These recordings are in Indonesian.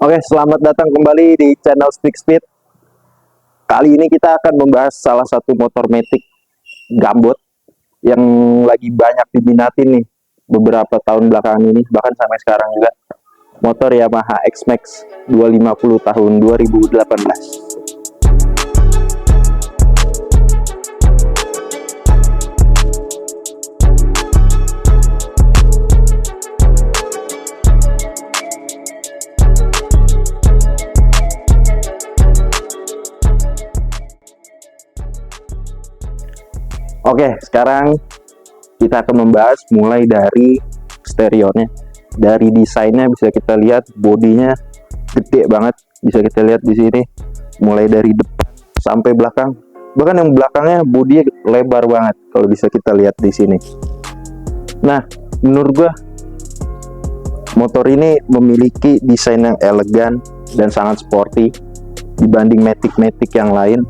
Oke, selamat datang kembali di channel Stick Speed. Kali ini kita akan membahas salah satu motor matic gambot yang lagi banyak diminati nih beberapa tahun belakangan ini, bahkan sampai sekarang juga. Motor Yamaha X-Max 250 tahun 2018. Oke, sekarang kita akan membahas mulai dari stereonya. Dari desainnya bisa kita lihat bodinya gede banget, bisa kita lihat di sini. Mulai dari depan sampai belakang. Bahkan yang belakangnya bodinya lebar banget kalau bisa kita lihat di sini. Nah, menurut gua motor ini memiliki desain yang elegan dan sangat sporty dibanding matic-matic yang lain.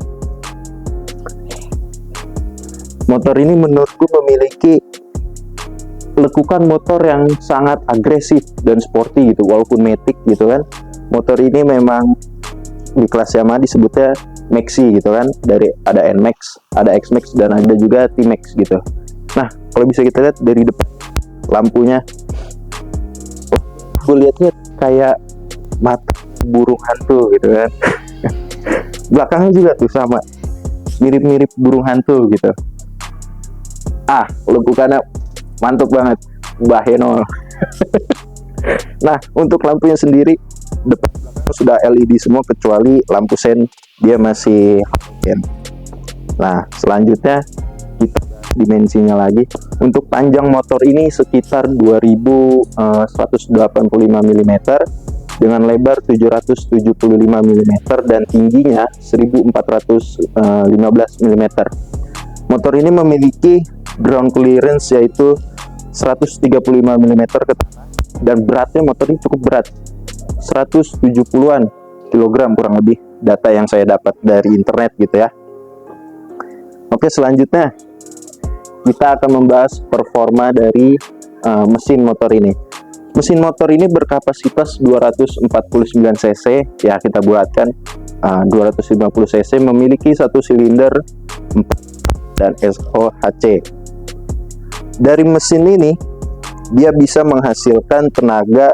Motor ini menurutku memiliki lekukan motor yang sangat agresif dan sporty gitu, walaupun matic gitu kan. Motor ini memang di kelas Yamaha disebutnya Maxi gitu kan, dari ada NMAX, ada XMAX, dan ada juga T-Max gitu. Nah, kalau bisa kita lihat dari depan lampunya, gue lihatnya kayak mata burung hantu gitu kan. Belakangnya juga tuh sama, mirip-mirip burung hantu gitu. Lekukannya mantap banget, Mbah Henol. Nah, untuk lampunya sendiri depan sudah LED semua kecuali lampu sen, dia masih halogen. Nah, selanjutnya kita dimensinya lagi. Untuk panjang motor ini sekitar 2185 mm dengan lebar 775 mm dan tingginya 1415 mm. Motor ini memiliki ground clearance yaitu 135 mm ke tanah, dan beratnya motor ini cukup berat, 170-an kilogram kurang lebih, data yang saya dapat dari internet gitu ya. Oke, selanjutnya kita akan membahas performa dari mesin motor ini. Mesin motor ini berkapasitas 249 cc, ya kita buatkan 250 cc, memiliki satu silinder 4 dan SOHC. Dari mesin ini dia bisa menghasilkan tenaga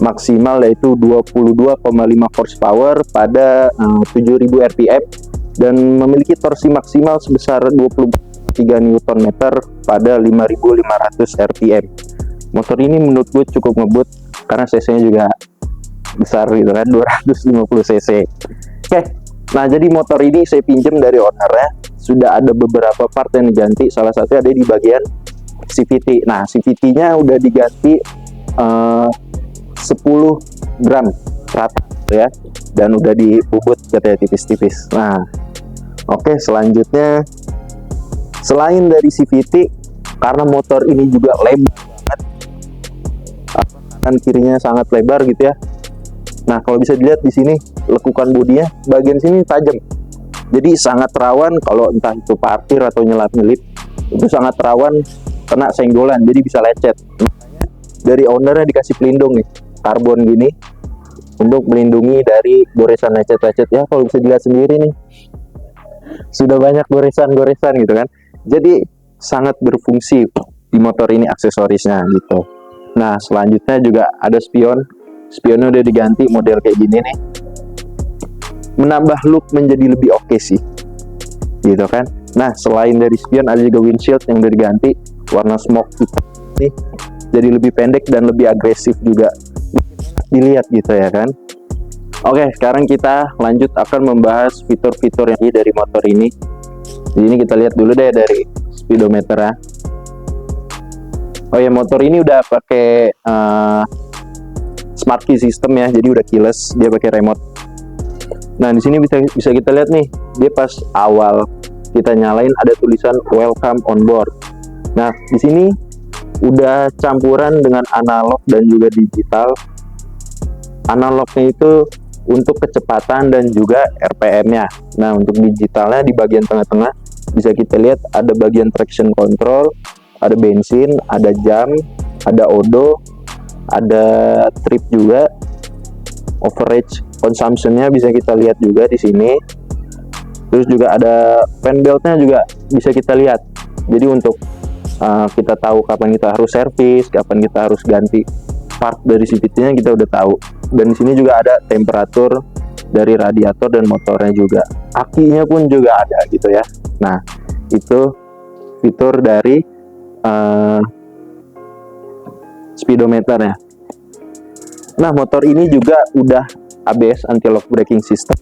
maksimal yaitu 22,5 horsepower pada 7000 rpm dan memiliki torsi maksimal sebesar 23 Nm pada 5500 rpm. Motor ini menurut gue cukup ngebut karena cc nya juga besar gitu kan, 250 cc. Oke, nah jadi motor ini saya pinjam dari ownernya, sudah ada beberapa part yang diganti, salah satu ada di bagian CVT. Nah, CVT-nya udah diganti 10 gram rata ya, dan udah dibubut katanya tipis-tipis. Nah, oke, selanjutnya selain dari CVT, karena motor ini juga lebar banget, kanan kirinya sangat lebar gitu ya. Nah, kalau bisa dilihat di sini lekukan bodinya bagian sini tajam, jadi sangat rawan kalau entah itu parkir atau nyelap-nyelip, itu sangat rawan kena senggolan, jadi bisa lecet. Makanya dari ownernya dikasih pelindung nih, karbon gini, untuk melindungi dari goresan lecet-lecet ya. Kalau bisa dilihat sendiri nih, sudah banyak goresan-goresan gitu kan, jadi sangat berfungsi di motor ini aksesorisnya gitu. Nah, selanjutnya juga ada spionnya udah diganti model kayak gini nih, menambah look menjadi lebih oke sih gitu kan. Nah, selain dari spion ada juga windshield yang udah diganti warna smoke hitam nih, jadi lebih pendek dan lebih agresif juga dilihat gitu ya kan. Oke, sekarang kita lanjut akan membahas fitur-fitur yang dari motor ini. Di sini kita lihat dulu deh dari speedometer ya. Oh ya, motor ini udah pakai smart key system ya, jadi udah keyless, dia pakai remote. Nah, di sini bisa kita lihat nih, dia pas awal kita nyalain ada tulisan welcome on board. Nah, di sini udah campuran dengan analog dan juga digital. Analognya itu untuk kecepatan dan juga RPM-nya. Nah, untuk digitalnya di bagian tengah-tengah bisa kita lihat ada bagian traction control, ada bensin, ada jam, ada odo, ada trip juga. average consumption-nya bisa kita lihat juga di sini. Terus juga ada fan belt-nya juga bisa kita lihat. Jadi untuk kita tahu kapan kita harus servis, kapan kita harus ganti part dari CVT-nya kita udah tahu. Dan di sini juga ada temperatur dari radiator dan motornya juga. Akinya pun juga ada gitu ya. Nah, itu fitur dari speedometernya. Nah, motor ini juga udah ABS anti-lock braking system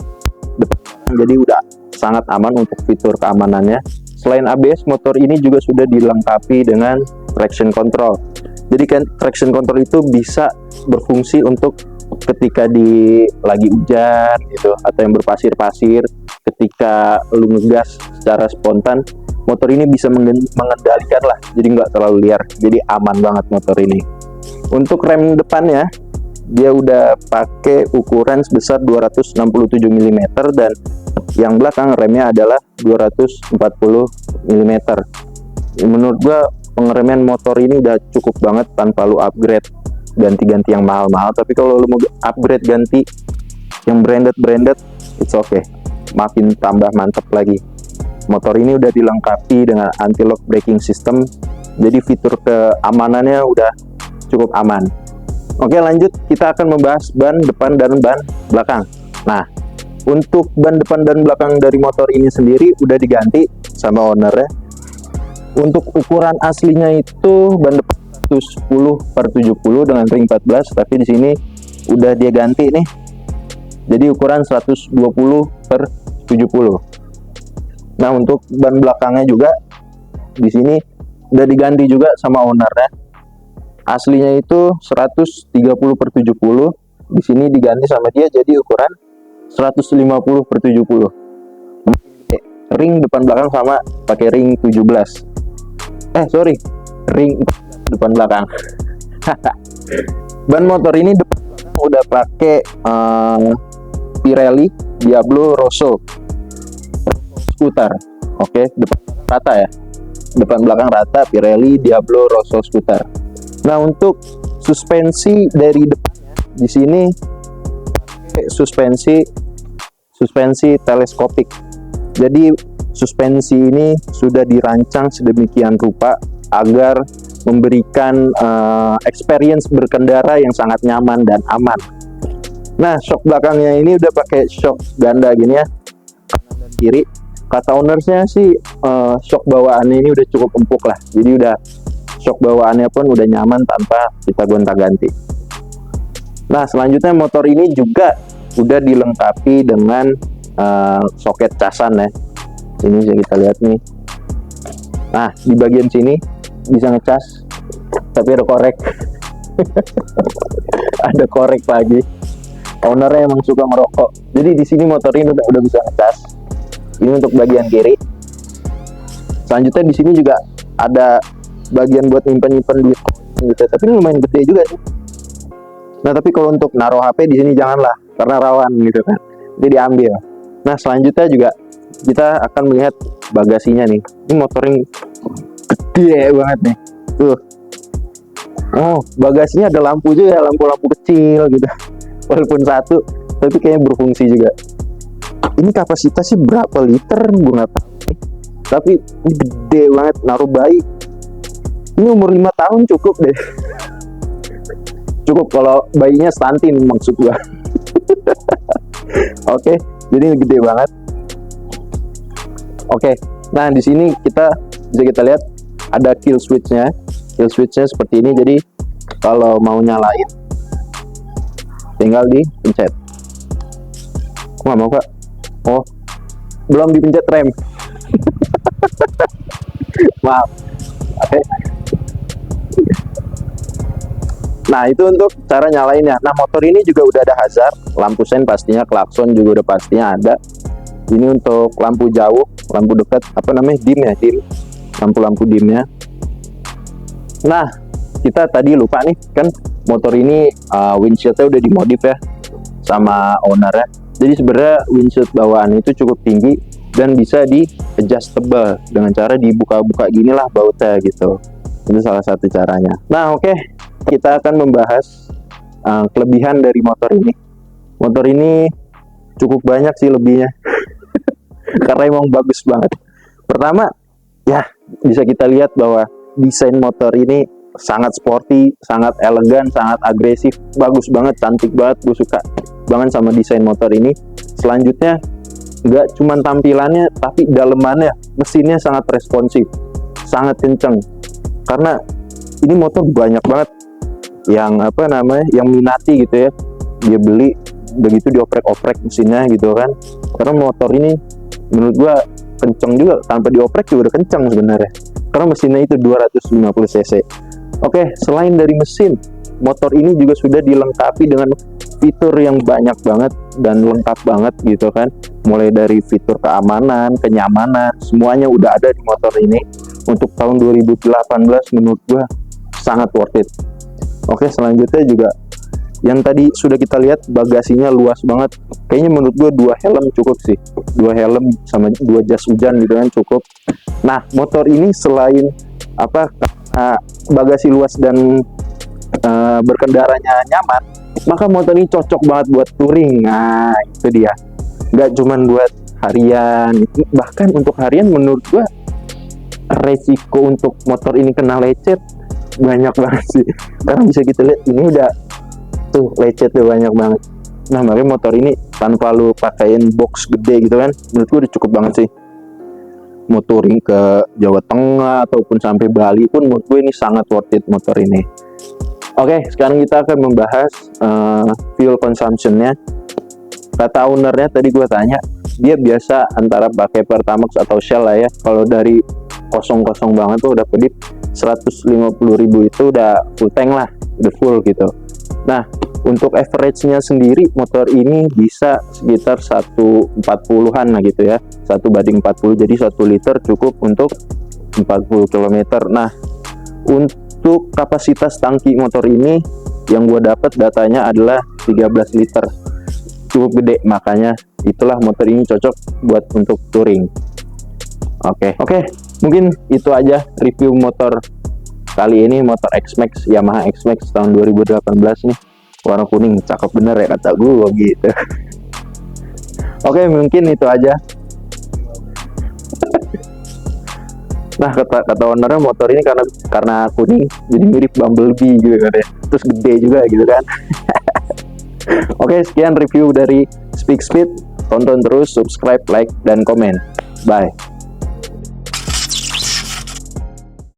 depan, jadi udah sangat aman untuk fitur keamanannya. Selain ABS, motor ini juga sudah dilengkapi dengan traction control. Jadi kan traction control itu bisa berfungsi untuk ketika lagi hujan gitu, atau yang berpasir-pasir, ketika lu ngegas secara spontan, motor ini bisa mengendalikan lah, jadi nggak terlalu liar, jadi aman banget motor ini. Untuk rem depannya, dia udah pakai ukuran sebesar 267 mm dan yang belakang remnya adalah 240 mm. Menurut gua pengereman motor ini udah cukup banget tanpa lu upgrade ganti-ganti yang mahal-mahal. Tapi kalau lu mau upgrade ganti yang branded, it's okay, makin tambah mantep lagi. Motor ini udah dilengkapi dengan anti-lock braking system, jadi fitur keamanannya udah cukup aman. Oke, lanjut, kita akan membahas ban depan dan ban belakang. Nah, untuk ban depan dan belakang dari motor ini sendiri udah diganti sama ownernya. Untuk ukuran aslinya itu ban depan 110/70 dengan ring 14, tapi di sini udah dia ganti nih. Jadi ukuran 120/70. Nah, untuk ban belakangnya juga di sini udah diganti juga sama ownernya. Aslinya itu 130/70, di sini diganti sama dia jadi ukuran 150/70. Ring depan belakang sama pakai ring 17. Ring depan belakang. Ban motor ini depan belakang udah pakai Pirelli Diablo Rosso Scooter. Oke, depan rata ya. Depan belakang rata Pirelli Diablo Rosso Scooter. Nah, untuk suspensi dari depannya di sini suspensi teleskopik. Jadi suspensi ini sudah dirancang sedemikian rupa agar memberikan experience berkendara yang sangat nyaman dan aman. Nah, shock belakangnya ini udah pakai shock ganda gini ya, kanan dan kiri. Kata ownersnya sih shock bawaannya ini udah cukup empuk lah. Jadi udah shock bawaannya pun udah nyaman tanpa kita gonta-ganti. Nah, selanjutnya motor ini juga udah dilengkapi dengan soket casan ya. Ini bisa kita lihat nih. Nah, di bagian sini bisa ngecas, tapi ada korek. Ada korek lagi. Ownernya emang suka merokok. Jadi di sini motor ini udah bisa ngecas. Ini untuk bagian kiri. Selanjutnya di sini juga ada bagian buat nyimpen duit gitu, tapi ini lumayan gede juga sih. Nah, tapi kalau untuk naruh HP di sini janganlah, karena rawan gitu kan, jadi diambil. Nah, selanjutnya juga kita akan melihat bagasinya nih. Ini motor yang gede banget nih, tuh. Oh, bagasinya ada lampu juga, lampu-lampu kecil gitu, walaupun satu, tapi kayaknya berfungsi juga. Ini kapasitasnya berapa liter gue nggak tahu, tapi ini gede banget, naruh bayi. Ini umur 5 tahun cukup deh. Cukup kalau bayinya stunting maksud gua. Oke, jadi gede banget. Oke, nah di sini bisa kita lihat ada kill switch-nya. Kill switch-nya seperti ini. Jadi kalau mau nyalain tinggal dipencet. Nggak mau, Kak. Oh, belum dipencet rem. Maaf. Oke. Nah, itu untuk cara nyalainnya. Nah, motor ini juga udah ada hazard, lampu sen pastinya, klakson juga udah pastinya ada. Ini untuk lampu jauh, lampu dekat, apa namanya, dim ya, dim, lampu-lampu dimnya. Nah, kita tadi lupa nih, kan motor ini windshieldnya udah dimodif ya sama ownernya. Jadi sebenarnya windshield bawaan itu cukup tinggi dan bisa di adjustable dengan cara dibuka-buka gini lah bautnya gitu. Itu salah satu caranya. Nah, oke. Kita akan membahas kelebihan dari motor ini. Motor ini cukup banyak sih lebihnya. Karena emang bagus banget. Pertama, ya bisa kita lihat bahwa desain motor ini sangat sporty, sangat elegan, sangat agresif, bagus banget, cantik banget. Gue suka banget sama desain motor ini. Selanjutnya, nggak cuma tampilannya, tapi dalemannya, mesinnya sangat responsif, sangat kenceng. Karena ini motor banyak banget yang yang minati gitu ya, dia beli begitu dioprek-oprek mesinnya gitu kan. Karena motor ini menurut gua kenceng juga, tanpa dioprek juga udah kenceng sebenarnya, karena mesinnya itu 250 cc. Oke, selain dari mesin, motor ini juga sudah dilengkapi dengan fitur yang banyak banget dan lengkap banget gitu kan. Mulai dari fitur keamanan, kenyamanan, semuanya udah ada di motor ini. Untuk tahun 2018 menurut gua sangat worth it. Oke, selanjutnya juga yang tadi sudah kita lihat, bagasinya luas banget. Kayaknya menurut gue 2 helm cukup sih, 2 helm sama 2 jas hujan gitu kan cukup. Nah, motor ini selain bagasi luas dan berkendaranya nyaman, maka motor ini cocok banget buat touring. Nah, itu dia, nggak cuman buat harian, bahkan untuk harian menurut gue resiko untuk motor ini kena lecet banyak banget sih. Karena bisa kita lihat ini udah tuh lecetnya banyak banget. Nah, makanya motor ini tanpa lu pakein box gede gitu kan, menurut gue udah cukup banget sih. Mau touring ke Jawa Tengah ataupun sampai Bali pun menurut gue ini sangat worth it motor ini. Oke, sekarang kita akan membahas fuel consumption-nya. Kata ownernya tadi gue tanya, dia biasa antara pakai Pertamax atau Shell lah ya. Kalau dari kosong-kosong banget tuh udah pedip 150.000 itu udah full tank lah, udah full gitu. Nah, untuk average-nya sendiri motor ini bisa sekitar 140-an lah gitu ya, 1/40. Jadi 1 liter cukup untuk 40 km. Nah, untuk kapasitas tangki motor ini yang gue dapat datanya adalah 13 liter, cukup gede, makanya itulah motor ini cocok buat untuk touring. Oke, mungkin itu aja review motor kali ini, motor X-Max, Yamaha X-Max tahun 2018 nih, warna kuning, cakep bener ya kata gue gitu. Oke, mungkin itu aja. Nah, kata ownernya motor ini karena kuning jadi mirip Bumblebee gitu kan ya, terus gede juga gitu kan. Oke, sekian review dari Speak Speed. Tonton terus, subscribe, like, dan komen. Bye.